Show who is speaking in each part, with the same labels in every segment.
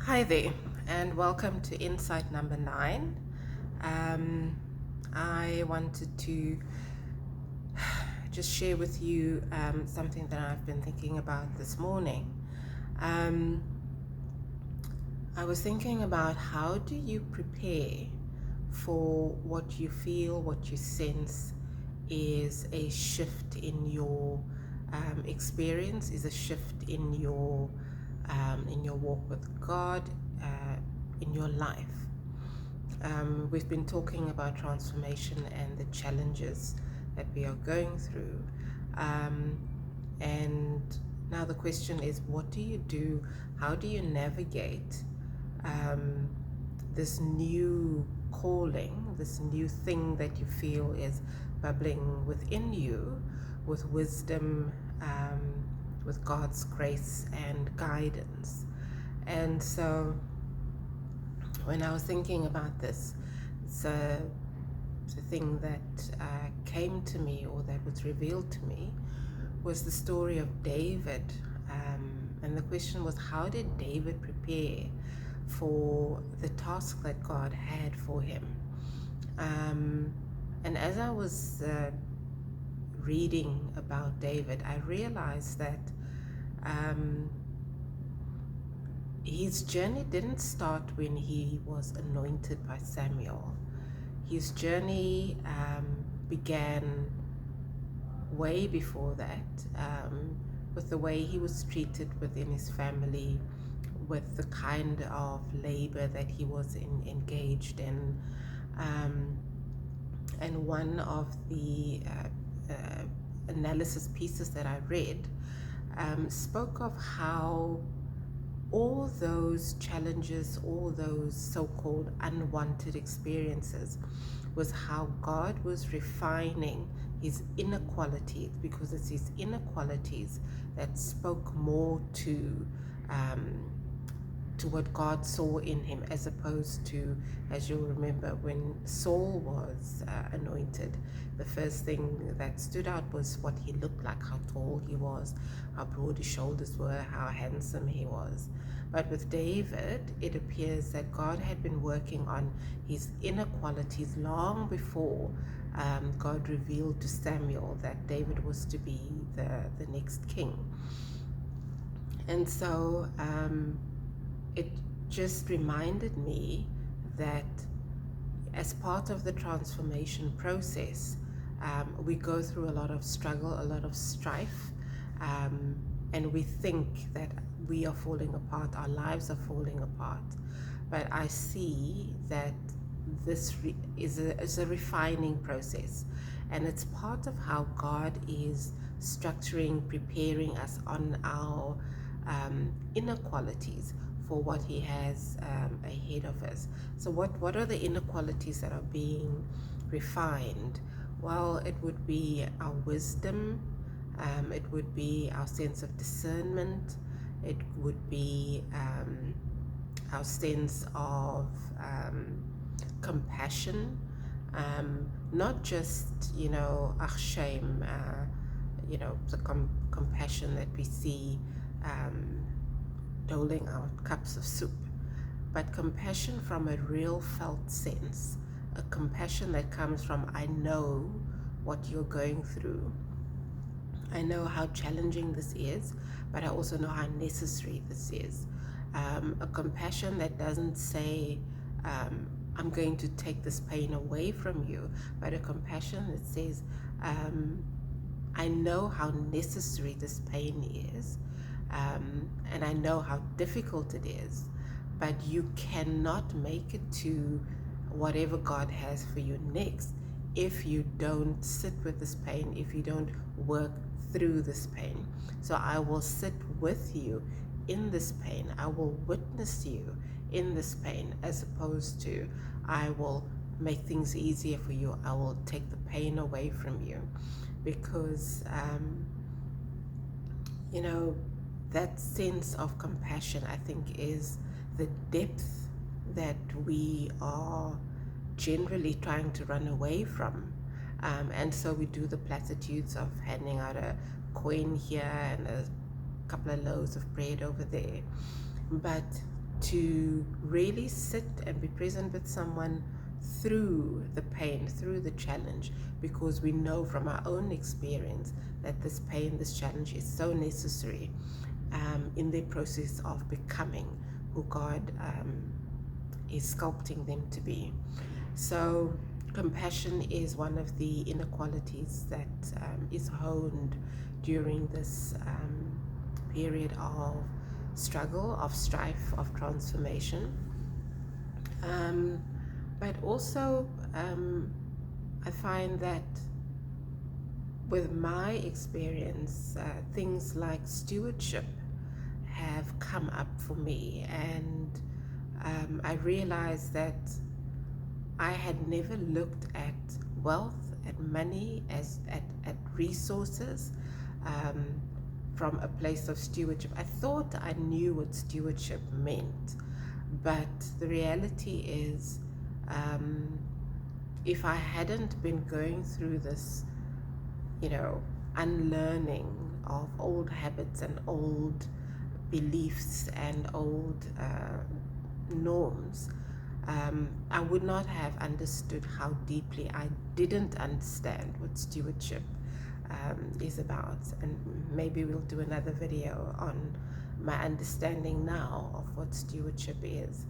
Speaker 1: Hi there, and welcome to Insight number 9. I wanted to just share with you something that I've been thinking about this morning. Um, I was thinking about how do you prepare for what you feel, what you sense is a shift in your experience, is a shift in your walk with God, in your life. We've been talking about transformation and the challenges that we are going through. Um, and now the question is, what do you do? How do you navigate um, this new calling, this new thing that you feel is bubbling within you with wisdom, with God's grace and guidance? And so when I was thinking about this, it's the thing that came to me or that was revealed to me was the story of David. And the question was, how did David prepare for the task that God had for him? And as I was reading about David, I realized that um, his journey didn't start when he was anointed by Samuel. His journey began way before that, with the way he was treated within his family, with the kind of labor that he was engaged in. And one of the analysis pieces that I read spoke of how all those challenges, all those so-called unwanted experiences, was how God was refining his inequalities, because it's his inequalities that spoke more um, to what God saw in him, as opposed to, as you'll remember, when Saul was anointed, the first thing that stood out was what he looked like, how tall he was, how broad his shoulders were, how handsome he was. But with David, it appears that God had been working on his inequalities long before God revealed to Samuel that David was to be the next king. And so it just reminded me that as part of the transformation process, we go through a lot of struggle, a lot of strife, and we think that we are falling apart, our lives are falling apart. But I see that this is a refining process, and it's part of how God is structuring, preparing us on our inequalities for what he has ahead of us. So what are the inequalities that are being refined? Well, it would be our wisdom, it would be our sense of discernment, it would be our sense of compassion, not just, shame, the compassion that we see doling out cups of soup, but compassion from a real felt sense, a compassion that comes from, I know what you're going through. I know how challenging this is, but I also know how necessary this is. A compassion that doesn't say, I'm going to take this pain away from you, but a compassion that says, I know how necessary this pain is, and I know how difficult it is, but you cannot make it to whatever God has for you next if you don't sit with this pain, if you don't work through this pain. So I will sit with you in this pain. I will witness you in this pain, as opposed to I will make things easier for you. I will take the pain away from you, because that sense of compassion, I think, is the depth that we are generally trying to run away from. And so we do the platitudes of handing out a coin here and a couple of loaves of bread over there. But to really sit and be present with someone through the pain, through the challenge, because we know from our own experience that this pain, this challenge is so necessary in their process of becoming who God is sculpting them to be. So compassion is one of the inner qualities that is honed during this period of struggle, of strife, of transformation. But also, I find that with my experience, things like stewardship have come up for me, and I realized that I had never looked at wealth, at money, as at resources from a place of stewardship. I thought I knew what stewardship meant, but the reality is, if I hadn't been going through this, unlearning of old habits and old beliefs and old norms, I would not have understood how deeply I didn't understand what stewardship is about. And maybe we'll do another video on my understanding now of what stewardship is.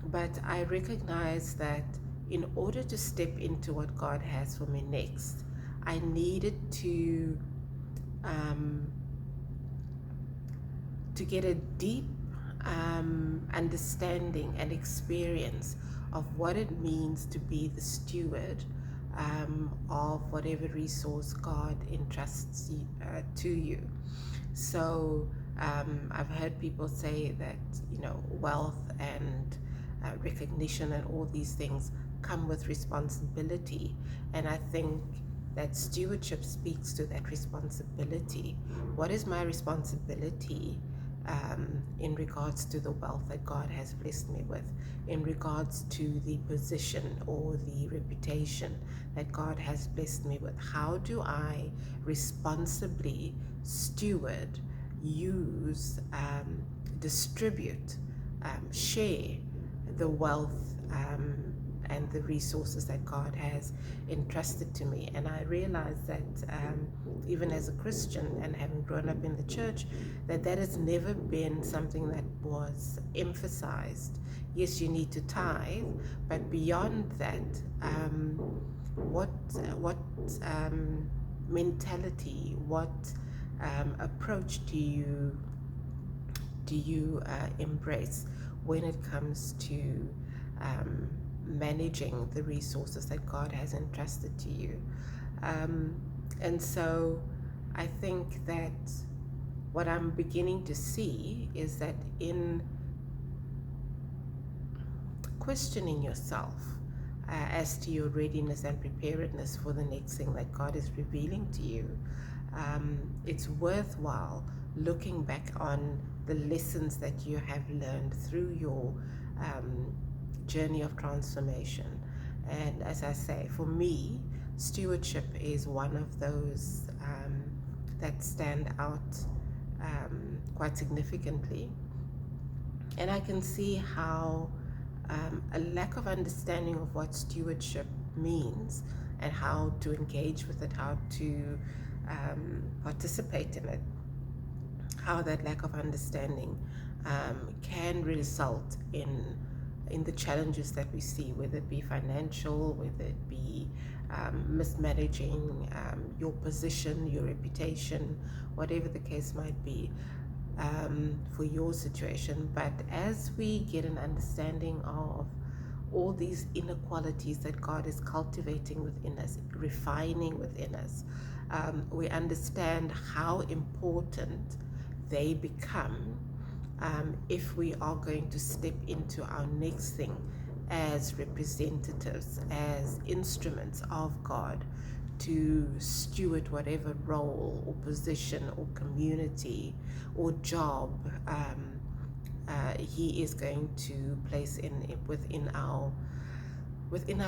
Speaker 1: But I recognize that in order to step into what God has for me next, I needed to get a deep understanding and experience of what it means to be the steward of whatever resource God entrusts to you. So I've heard people say that wealth and recognition and all these things come with responsibility, and I think that stewardship speaks to that responsibility. What is my responsibility in regards to the wealth that God has blessed me with, in regards to the position or the reputation that God has blessed me with? How do I responsibly steward, use, distribute, share the wealth and the resources that God has entrusted to me? And I realized that even as a Christian and having grown up in the church, that has never been something that was emphasized. Yes, you need to tithe, but beyond that, what mentality, what approach do you embrace when it comes to managing the resources that God has entrusted to you? And so I think that what I'm beginning to see is that in questioning yourself as to your readiness and preparedness for the next thing that God is revealing to you, it's worthwhile looking back on the lessons that you have learned through your journey of transformation. And as I say, for me, stewardship is one of those that stand out quite significantly. And I can see how a lack of understanding of what stewardship means and how to engage with it, how to participate in it, how that lack of understanding can result in the challenges that we see, whether it be financial, whether it be mismanaging your position, your reputation, whatever the case might be for your situation. But as we get an understanding of all these inequalities that God is cultivating within us, refining within us, we understand how important they become if we are going to step into our next thing as representatives, as instruments of God, to steward whatever role or position or community or job He is going to place within our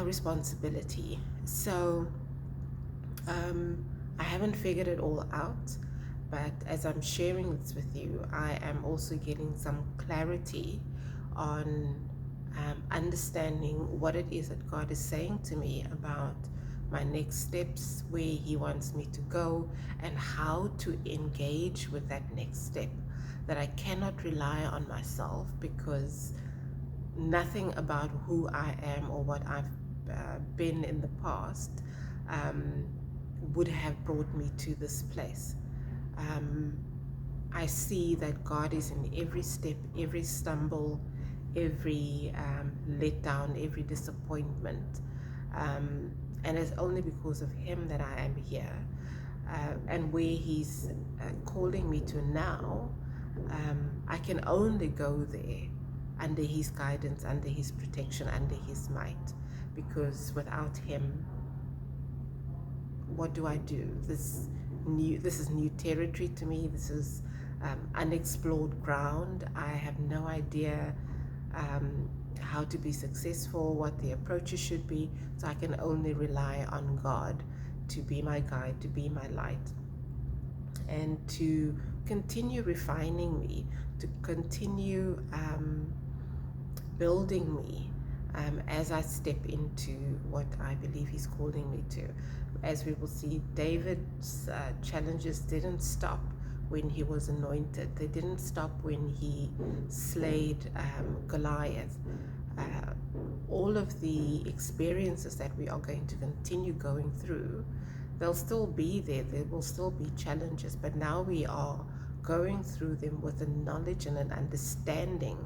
Speaker 1: responsibility. So I haven't figured it all out, but as I'm sharing this with you, I am also getting some clarity on understanding what it is that God is saying to me about my next steps, where He wants me to go, and how to engage with that next step. That I cannot rely on myself, because nothing about who I am or what I've been in the past um, would have brought me to this place. I see that God is in every step, every stumble, every letdown, every disappointment. Um, and it's only because of Him that I am here. And where He's calling me to now, I can only go there under His guidance, under His protection, under His might. Because without Him, what do I do? This is new territory to me. This is unexplored ground. I have no idea how to be successful, what the approaches should be. So I can only rely on God to be my guide, to be my light, and to continue refining me, to continue building me as I step into what I believe He's calling me to. As we will see, David's challenges didn't stop when he was anointed. They didn't stop when he slayed Goliath. All of the experiences that we are going to continue going through, they'll still be there. There will still be challenges, but now we are going through them with a knowledge and an understanding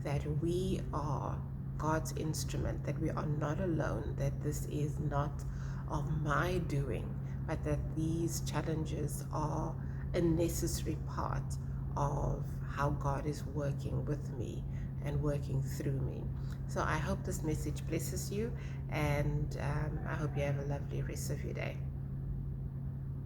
Speaker 1: that we are God's instrument, that we are not alone, that this is not of my doing, but that these challenges are a necessary part of how God is working with me and working through me. So I hope this message blesses you, and I hope you have a lovely rest of your day.